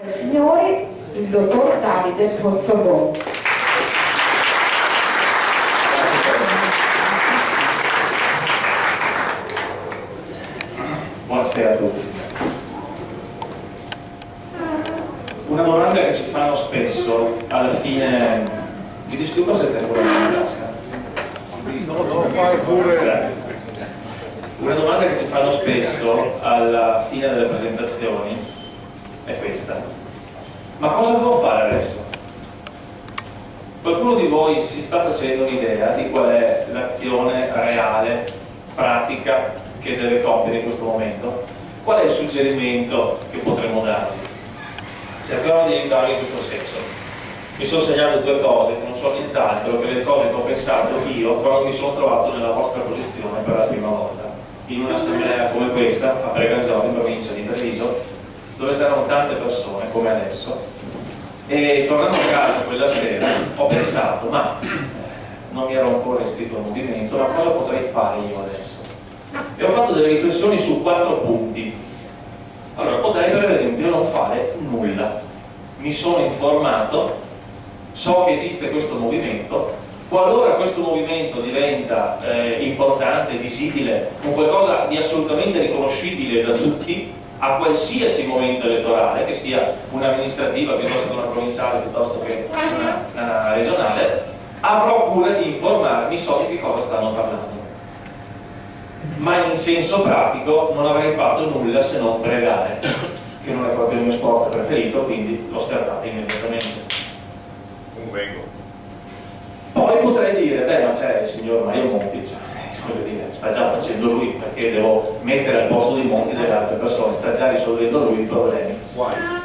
Signori, il dottor Davide Pozzobon. Buonasera a tutti. Una domanda che ci fanno spesso alla fine. Vi disturbo se tengo la mia tasca? No, fai pure. Grazie. Una domanda che ci fanno spesso alla fine delle presentazioni è questa: ma cosa devo fare adesso? Qualcuno di voi si sta facendo un'idea di qual è l'azione reale, pratica, che deve compiere in questo momento? Qual è il suggerimento che potremmo darvi? Cercherò di aiutarvi in questo senso. Mi sono segnato due cose che non sono nient'altro che le cose che ho pensato io quando mi sono trovato nella vostra posizione per la prima volta, in un'assemblea come questa a Preganzolo, in provincia di Treviso, dove c'erano tante persone come adesso, e tornando a casa quella sera ho pensato: ma non mi ero ancora iscritto al movimento, ma cosa potrei fare io adesso? E ho fatto delle riflessioni su 4 punti. Allora, potrei per esempio non fare nulla. Mi sono informato, so che esiste questo movimento. Qualora questo movimento diventa importante, visibile, un qualcosa di assolutamente riconoscibile da tutti, a qualsiasi momento elettorale, che sia un'amministrativa piuttosto che una provinciale, piuttosto che una regionale, avrò cura di informarmi, so di che cosa stanno parlando. Ma in senso pratico non avrei fatto nulla se non pregare, che non è proprio il mio sport preferito, quindi l'ho scartato immediatamente. Convengo. Poi potrei dire: beh, ma c'è il signor Mario Monti, voglio dire, sta già facendo lui, perché devo mettere al posto di Monti delle altre persone, sta già risolvendo lui i problemi.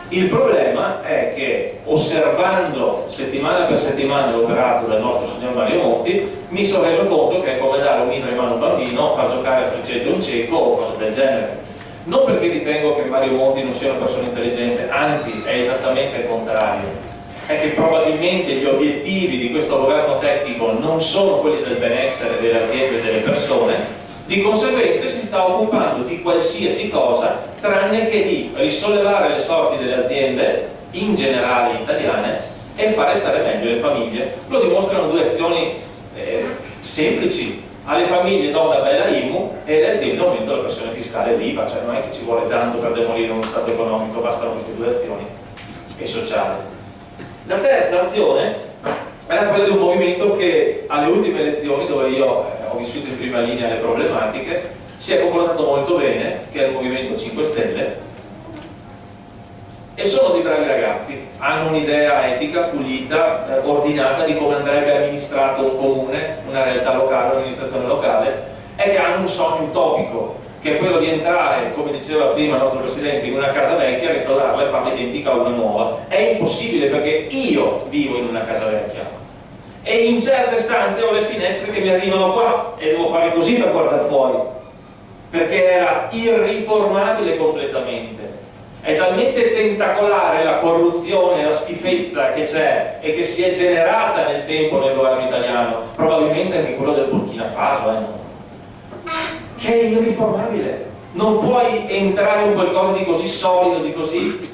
Il problema è che, osservando settimana per settimana l'operato del nostro signor Mario Monti, mi sono reso conto che è come dare un libro in mano a un bambino, far giocare a freccette un cieco o cose del genere. Non perché ritengo che Mario Monti non sia una persona intelligente, anzi è esattamente il contrario. È che probabilmente gli obiettivi di questo governo tecnico non sono quelli del benessere delle aziende e delle persone, di conseguenza si sta occupando di qualsiasi cosa tranne che di risollevare le sorti delle aziende in generale italiane e fare stare meglio le famiglie. Lo dimostrano 2 azioni semplici: alle famiglie do una bella IMU e alle aziende aumento la pressione fiscale e l'IVA. Cioè non è che ci vuole tanto per demolire uno stato economico, bastano queste 2 azioni, e sociale. La terza azione era quella di un movimento che alle ultime elezioni, dove io ho vissuto in prima linea le problematiche, si è comportato molto bene, che è il Movimento 5 Stelle, e sono dei bravi ragazzi, hanno un'idea etica, pulita, ordinata di come andrebbe amministrato un comune, una realtà locale, un'amministrazione locale, e che hanno un sogno utopico, che è quello di entrare, come diceva prima il nostro Presidente, in una casa vecchia, restaurarla e farla identica a una nuova. È impossibile, perché io vivo in una casa vecchia e in certe stanze ho le finestre che mi arrivano qua e devo fare così per guardare fuori, perché era irriformabile completamente. È talmente tentacolare la corruzione, la schifezza che c'è e che si è generata nel tempo nel governo italiano, probabilmente anche quello del Burkina Faso, che è irriformabile. Non puoi entrare in qualcosa di così solido, di così...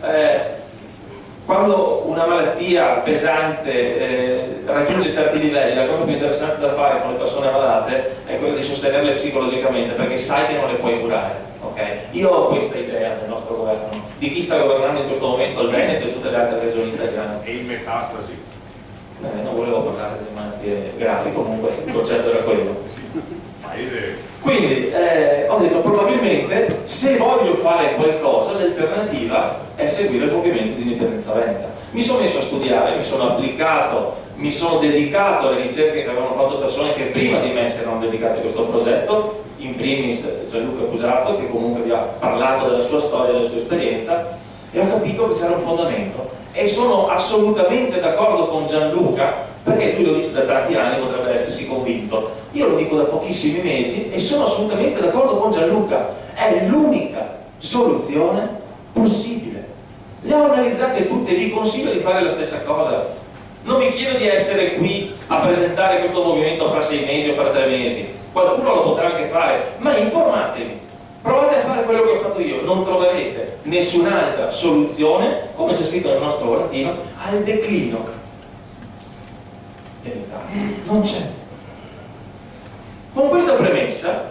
quando una malattia pesante raggiunge certi livelli, la cosa più interessante da fare con le persone malate è quella di sostenerle psicologicamente, perché sai che non le puoi curare. Okay? Io ho questa idea del nostro governo, di chi sta governando in questo momento il Veneto e tutte le altre regioni italiane. E in metastasi. Non volevo parlare di malattie gravi, comunque il concetto era quello. Quindi ho detto: probabilmente se voglio fare qualcosa, l'alternativa è seguire il movimento di indipendenza veneta. Mi sono messo a studiare, mi sono applicato, mi sono dedicato alle ricerche che avevano fatto persone che prima di me si erano dedicate a questo progetto, in primis Gianluca Cusato, che comunque vi ha parlato della sua storia, della sua esperienza, e ho capito che c'era un fondamento. E sono assolutamente d'accordo con Gianluca, perché lui lo dice da tanti anni, potrebbe essersi convinto. Io lo dico da pochissimi mesi e sono assolutamente d'accordo con Gianluca. È l'unica soluzione possibile. Le ho analizzate tutte, vi consiglio di fare la stessa cosa. Non vi chiedo di essere qui a presentare questo movimento fra 6 mesi o fra 3 mesi. Qualcuno lo potrà anche fare, ma informatevi. Provate a fare quello che ho fatto io, non troverete nessun'altra soluzione, come c'è scritto nel nostro volantino, al declino dell'Italia. Non c'è. Con questa premessa,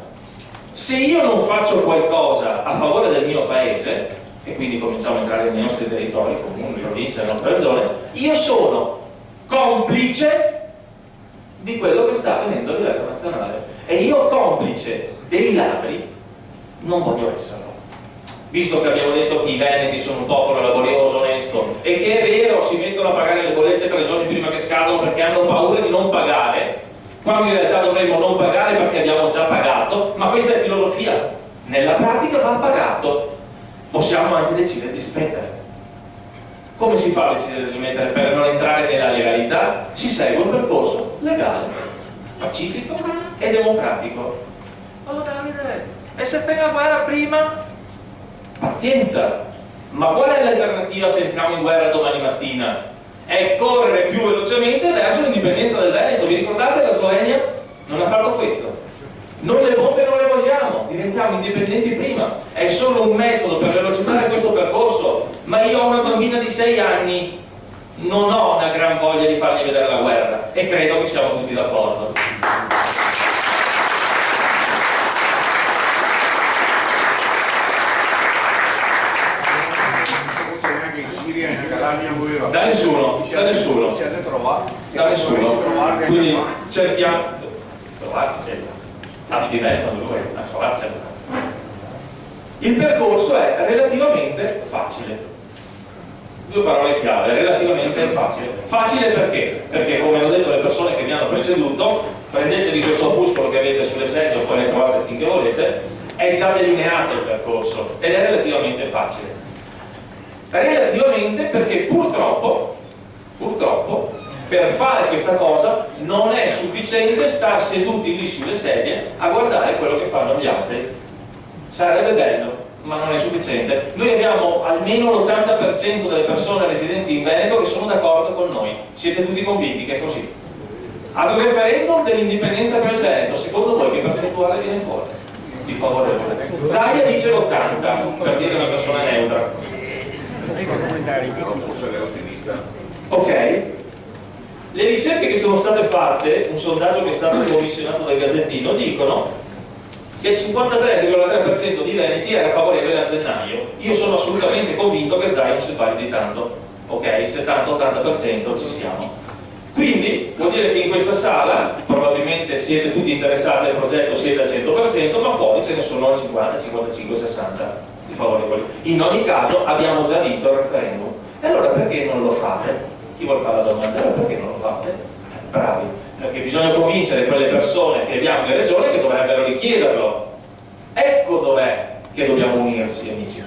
se io non faccio qualcosa a favore del mio paese, e quindi cominciamo a entrare nei nostri territori, comuni, province, nella nostra regione, io sono complice di quello che sta avvenendo a livello nazionale. E io complice dei ladri non voglio esserlo. Visto che abbiamo detto che i veneti sono un popolo laborioso, onesto, e che è vero, si mettono a pagare le bollette 3 giorni prima che scadono perché hanno paura di non pagare, quando in realtà dovremmo non pagare perché abbiamo già pagato, ma questa è filosofia. Nella pratica va pagato. Possiamo anche decidere di smettere. Come si fa a decidere di smettere per non entrare nella legalità? Si segue un percorso legale, pacifico e democratico. Oh Davide, e se fai la guerra prima? Pazienza! Ma qual è l'alternativa se entriamo in guerra domani mattina? È correre più velocemente verso l'indipendenza del Veneto. Vi ricordate la Slovenia? Non ha fatto questo. Noi le bombe non le vogliamo, diventiamo indipendenti prima. È solo un metodo per velocizzare questo percorso. Ma io ho una bambina di 6 anni, non ho una gran voglia di fargli vedere la guerra, e credo che siamo tutti d'accordo. Da nessuno, da nessuno. Siete trovati? Da nessuno. Quindi cerchiamo trovarsi, diventano lui, a trovarsi. Il percorso è relativamente facile. 2 parole chiave, relativamente facile. Facile perché? Perché, come hanno detto le persone che mi hanno preceduto, prendetevi questo opuscolo che avete sulle sedie o poi le trovate finché volete, è già delineato il percorso ed è relativamente facile. Relativamente perché purtroppo per fare questa cosa non è sufficiente star seduti lì sulle sedie a guardare quello che fanno gli altri. Sarebbe bello, ma non è sufficiente. Noi abbiamo almeno l'80% delle persone residenti in Veneto che sono d'accordo con noi. Siete tutti convinti che è così? Ad un referendum dell'indipendenza per il Veneto, secondo voi che percentuale viene fuori? Di favorevole. Zaia dice l'80, per dire una persona neutra. Ok, le ricerche che sono state fatte, un sondaggio che è stato commissionato dal Gazzettino, dicono che il 53,3% di veneti era favorevole a gennaio. Io sono assolutamente convinto che Zaia non si sbagli di tanto, ok? 70-80% ci siamo. Quindi vuol dire che in questa sala probabilmente siete tutti interessati al progetto, siete al 100%, ma fuori ce ne sono al 50, 55, 60 di favorevoli. In ogni caso abbiamo già vinto il referendum. E allora perché non lo fate? Chi vuol fare la domanda? Allora perché non lo fate? Bravi, perché bisogna convincere quelle persone che abbiamo in regione che dovrebbero richiederlo. Ecco dov'è che dobbiamo unirci, amici.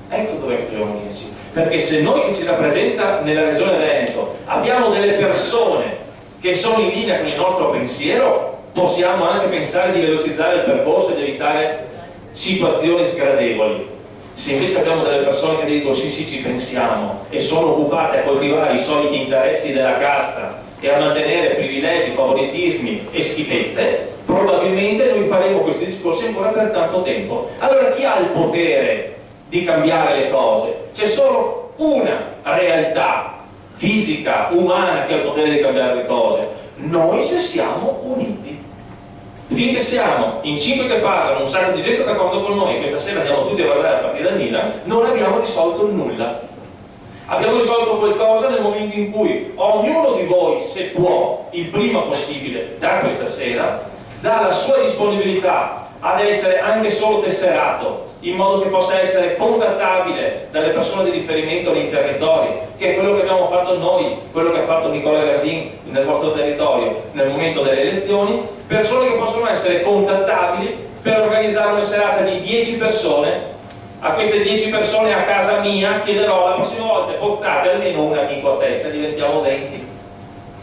Ecco dov'è che dobbiamo unirci. Perché se noi che ci rappresenta nella regione Veneto abbiamo delle persone che sono in linea con il nostro pensiero, possiamo anche pensare di velocizzare il percorso ed evitare situazioni sgradevoli. Se invece abbiamo delle persone che dicono sì ci pensiamo e sono occupate a coltivare i soliti interessi della casta e a mantenere privilegi, favoritismi e schifezze, probabilmente noi faremo questi discorsi ancora per tanto tempo. Allora chi ha il potere di cambiare le cose? C'è solo una realtà fisica, umana, che ha il potere di cambiare le cose: noi, se siamo uniti. Finché siamo in 5 che parlano, un sacco di gente d'accordo con noi, questa sera andiamo tutti a guardare la partita del Milan, non abbiamo risolto nulla. Abbiamo risolto qualcosa nel momento in cui ognuno di voi, se può, il prima possibile, da questa sera, dà la sua disponibilità ad essere anche solo tesserato, in modo che possa essere contattabile dalle persone di riferimento nei territori, che è quello che abbiamo fatto noi, quello che ha fatto Nicola Gardin nel vostro territorio nel momento delle elezioni, persone che possono essere contattabili per organizzare una serata di 10 persone. A queste 10 persone a casa mia chiederò: la prossima volta portate almeno un amico a testa, diventiamo 20.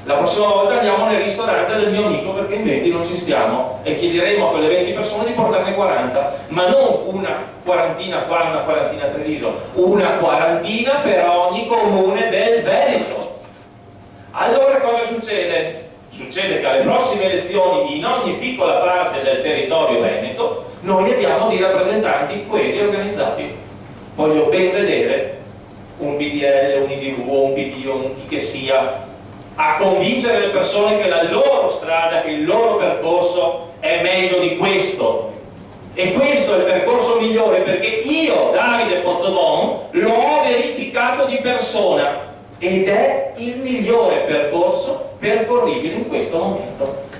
La prossima volta andiamo nel ristorante del mio amico perché in 20 non ci stiamo, e chiederemo a quelle 20 persone di portarne 40, ma non una quarantina qua e una quarantina a Treviso, una quarantina per ogni comune del Veneto. Allora cosa succede? Succede che alle prossime elezioni in ogni piccola parte del territorio veneto Noi abbiamo dei rappresentanti coesi e organizzati. Voglio ben vedere un BDL, un IDV, un PD, un chi che sia, a convincere le persone che la loro strada, che il loro percorso è meglio di questo. E questo è il percorso migliore, perché io, Davide Pozzobon, l'ho verificato di persona ed è il migliore percorso percorribile in questo momento.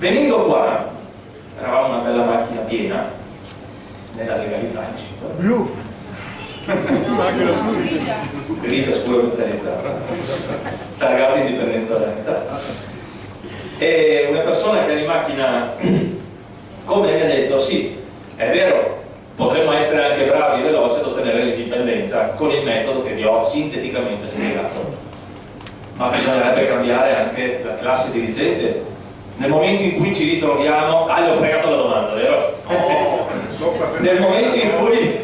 Venendo qua, eravamo una bella macchina piena, nella legalità incinta. Blu. Grigia scura brutalizzata, targata indipendenza lenta. E una persona che era in macchina come mi ha detto: sì, è vero, potremmo essere anche bravi e veloci ad ottenere l'indipendenza con il metodo che vi ho sinteticamente spiegato, ma bisognerebbe cambiare anche la classe dirigente. Nel momento in cui ci ritroviamo, gli ho fregato la domanda, vero? Nel momento in cui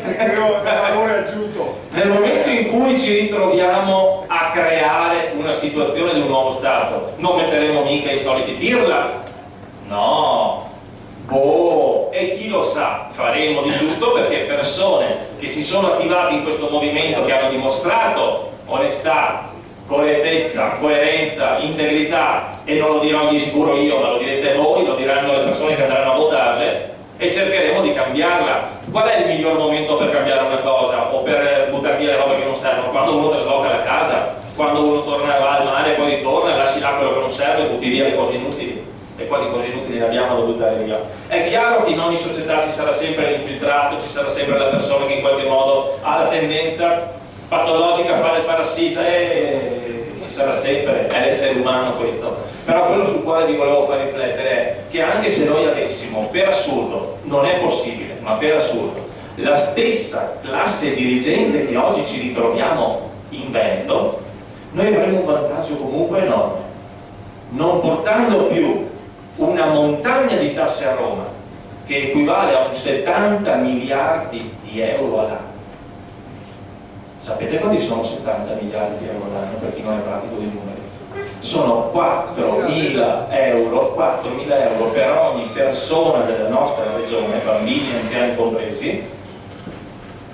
nel momento in cui ci ritroviamo a creare una situazione di un nuovo Stato, non metteremo mica i soliti pirla, no, e chi lo sa, faremo di tutto perché persone che si sono attivate in questo movimento, che hanno dimostrato onestà, correttezza, coerenza, integrità, e non lo dirò di sicuro io, ma lo direte voi, lo diranno le persone che andranno a votarle, e cercheremo di cambiarla. Qual è il miglior momento per cambiare una cosa o per buttare via le robe che non servono? Quando uno trasloca la casa, quando uno torna al mare e poi ritorna e lasci là quello che non serve e butti via le cose inutili. E qua di cose inutili ne abbiamo da buttare via. È chiaro che in ogni società ci sarà sempre l'infiltrato, ci sarà sempre la persona che in qualche modo ha la tendenza patologica a fare il parassita, e ci sarà sempre, è l'essere umano questo. Però quello sul quale vi volevo far riflettere è che anche se noi avessimo, per assurdo, non è possibile, ma per assurdo, la stessa classe dirigente che oggi ci ritroviamo in Veneto, noi avremo un vantaggio comunque enorme, non portando più una montagna di tasse a Roma che equivale a un 70 miliardi di euro all'anno. Sapete quanti sono 70 miliardi di euro all'anno per chi non è pratico di numeri? Sono 4.000 euro per ogni persona della nostra regione, bambini e anziani compresi,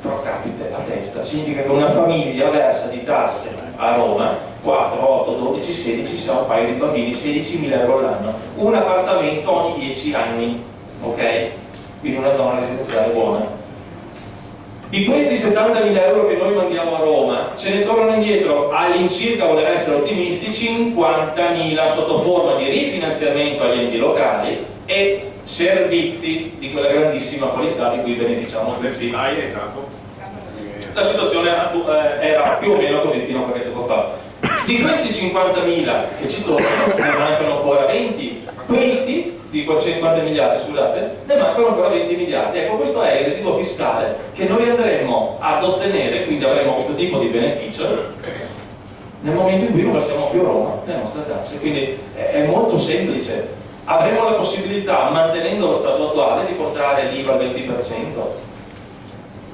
pro capite a testa. Significa che una famiglia versa di tasse a Roma 4, 8, 12, 16, se un paio di bambini, 16.000 euro all'anno. Un appartamento ogni 10 anni, ok? Quindi una zona residenziale buona. Di questi 70.000 euro che noi mandiamo a Roma, ce ne tornano indietro all'incirca, voler essere ottimisti, 50.000 sotto forma di rifinanziamento agli enti locali e servizi di quella grandissima qualità di cui beneficiamo tutti. La situazione era più o meno così fino a qualche tempo fa. Di questi 50.000 che ci tornano, ne mancano ancora 20. Questi di 50 miliardi, scusate, ne mancano ancora 20 miliardi. Ecco, questo è il residuo fiscale che noi andremo ad ottenere, quindi avremo questo tipo di beneficio nel momento in cui non versiamo più a Roma le nostre tasse. Quindi è molto semplice. Avremo la possibilità, mantenendo lo stato attuale, di portare l'IVA al 20%,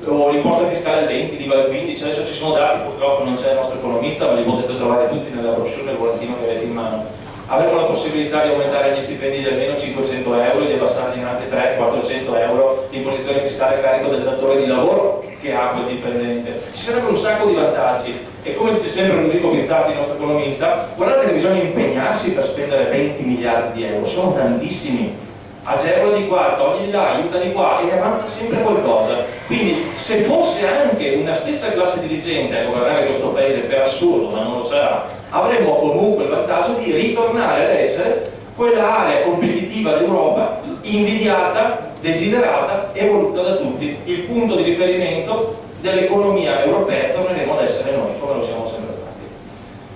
o l'imposta fiscale al 20%, l'IVA al 15%. Adesso ci sono dati, purtroppo non c'è il nostro economista, ma li potete trovare tutti nella brochure, nel volantino che avete in mano. Avremo la possibilità di aumentare gli stipendi di almeno 500 euro e di abbassarli in altri 300-400 euro l'imposizione fiscale a carico del datore di lavoro che ha quel dipendente. Ci sarebbero un sacco di vantaggi, e come dice sempre Enrico Pizzati, il nostro economista, guardate che bisogna impegnarsi per spendere 20 miliardi di euro, sono tantissimi. Agevola di qua, togli di là, aiuta di qua, e ne avanza sempre qualcosa. Quindi se fosse anche una stessa classe dirigente a governare questo paese, per assurdo, ma non lo sarà, avremmo comunque il vantaggio di ritornare ad essere quell'area competitiva d'Europa invidiata, desiderata e voluta da tutti. Il punto di riferimento dell'economia europea torneremo ad essere noi, come lo siamo sempre stati.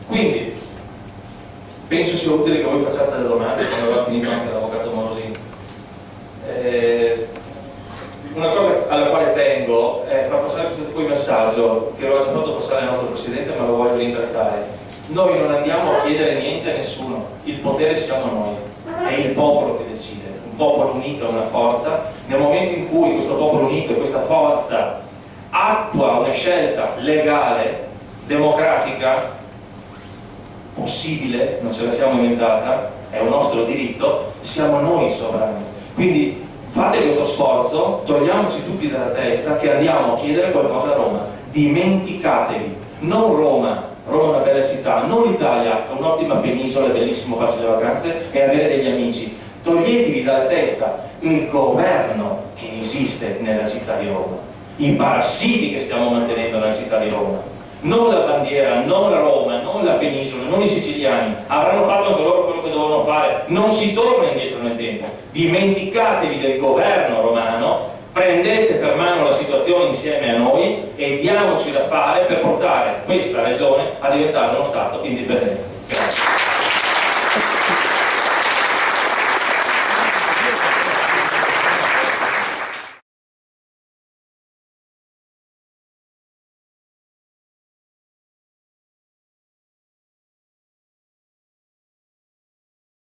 Quindi penso sia utile che voi facciate delle domande quando avrà finito anche l'avvocato Morosini. Una cosa alla quale tengo è far passare questo tipo di messaggio, che l'ho già fatto passare al nostro Presidente, ma lo voglio ringraziare. Noi non andiamo a chiedere niente a nessuno, il potere siamo noi, è il popolo che decide. Un popolo unito è una forza. Nel momento in cui questo popolo unito e questa forza attua una scelta legale democratica, possibile, non ce la siamo inventata, è un nostro diritto, siamo noi sovrani. Quindi fate questo sforzo, togliamoci tutti dalla testa che andiamo a chiedere qualcosa a Roma. Dimenticatevi, non Roma, Roma è una bella città, non l'Italia, è un'ottima penisola, è bellissimo farci le vacanze e avere degli amici. Toglietevi dalla testa il governo che esiste nella città di Roma, i parassiti che stiamo mantenendo nella città di Roma. Non la bandiera, non la Roma, non la penisola, non i siciliani, avranno fatto anche loro quello che dovevano fare, non si torna indietro nel tempo. Dimenticatevi del governo romano, prendete per mano la situazione insieme a noi e diamoci da fare per portare questa regione a diventare uno Stato indipendente.